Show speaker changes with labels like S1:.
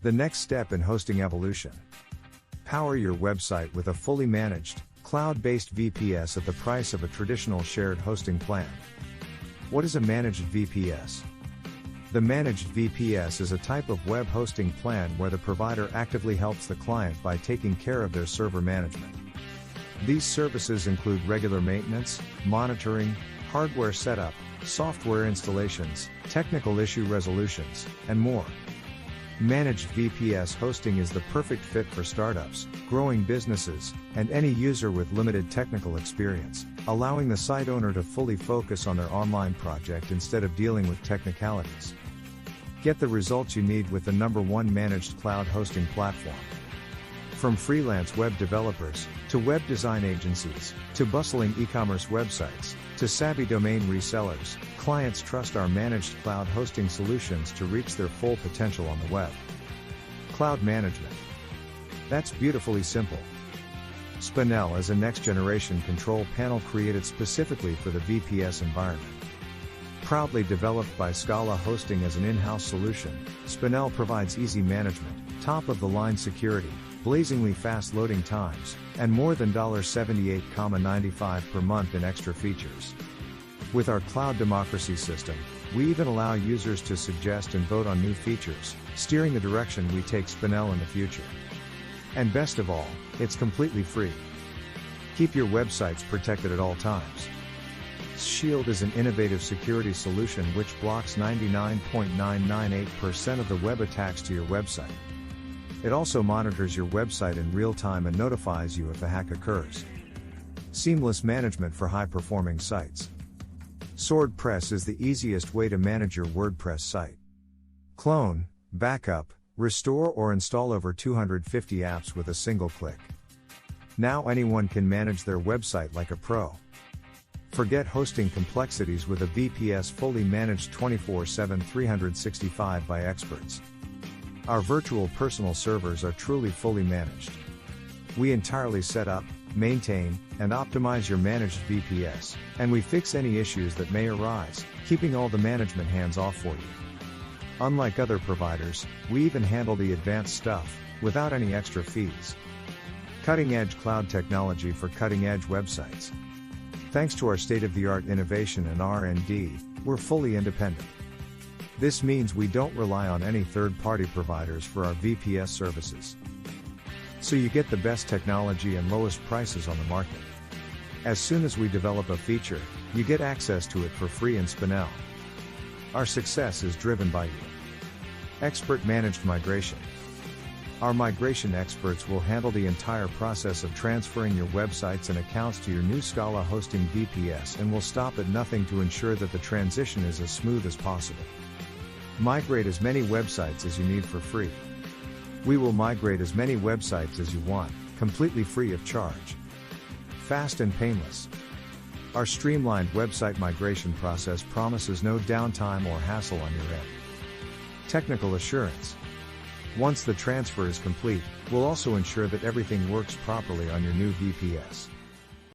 S1: The next step in hosting evolution. Power your website with a fully managed, cloud-based VPS at the price of a traditional shared hosting plan. What is a Managed VPS? The Managed VPS is a type of web hosting plan where the provider actively helps the client by taking care of their server management. These services include regular maintenance, monitoring, hardware setup, software installations, technical issue resolutions, and more. Managed VPS hosting is the perfect fit for startups, growing businesses, and any user with limited technical experience, allowing the site owner to fully focus on their online project instead of dealing with technicalities. Get the results you need with the #1 managed cloud hosting platform. From freelance web developers, to web design agencies, to bustling e-commerce websites, to savvy domain resellers, clients trust our managed cloud hosting solutions to reach their full potential on the web. Cloud management. That's beautifully simple. SPanel is a next-generation control panel created specifically for the VPS environment. Proudly developed by SCALA Hosting as an in-house solution, SPanel provides easy management, top-of-the-line security, blazingly fast loading times, and more than $78.95 per month in extra features. With our cloud democracy system, we even allow users to suggest and vote on new features, steering the direction we take SPanel in the future. And best of all, it's completely free. Keep your websites protected at all times. Shield is an innovative security solution which blocks 99.998% of the web attacks to your website. It also monitors your website in real time and notifies you if a hack occurs. Seamless management for high-performing sites. SwordPress is the easiest way to manage your WordPress site. Clone, backup, restore or install over 250 apps with a single click. Now anyone can manage their website like a pro. Forget hosting complexities with a VPS fully managed 24/7 365 by experts. Our virtual personal servers are truly fully managed. We entirely set up, maintain, and optimize your managed VPS, and we fix any issues that may arise, keeping all the management hands off for you. Unlike other providers, we even handle the advanced stuff, without any extra fees. Cutting-edge cloud technology for cutting-edge websites. Thanks to our state-of-the-art innovation and R&D, we're fully independent. This means we don't rely on any third-party providers for our VPS services. So you get the best technology and lowest prices on the market. As soon as we develop a feature, you get access to it for free in SPanel. Our success is driven by you. Expert managed migration. Our migration experts will handle the entire process of transferring your websites and accounts to your new SCALA Hosting VPS and will stop at nothing to ensure that the transition is as smooth as possible. Migrate as many websites as you need for free. We will migrate as many websites as you want, completely free of charge. Fast and painless. Our streamlined website migration process promises no downtime or hassle on your end. Technical assurance. Once the transfer is complete, we'll also ensure that everything works properly on your new VPS.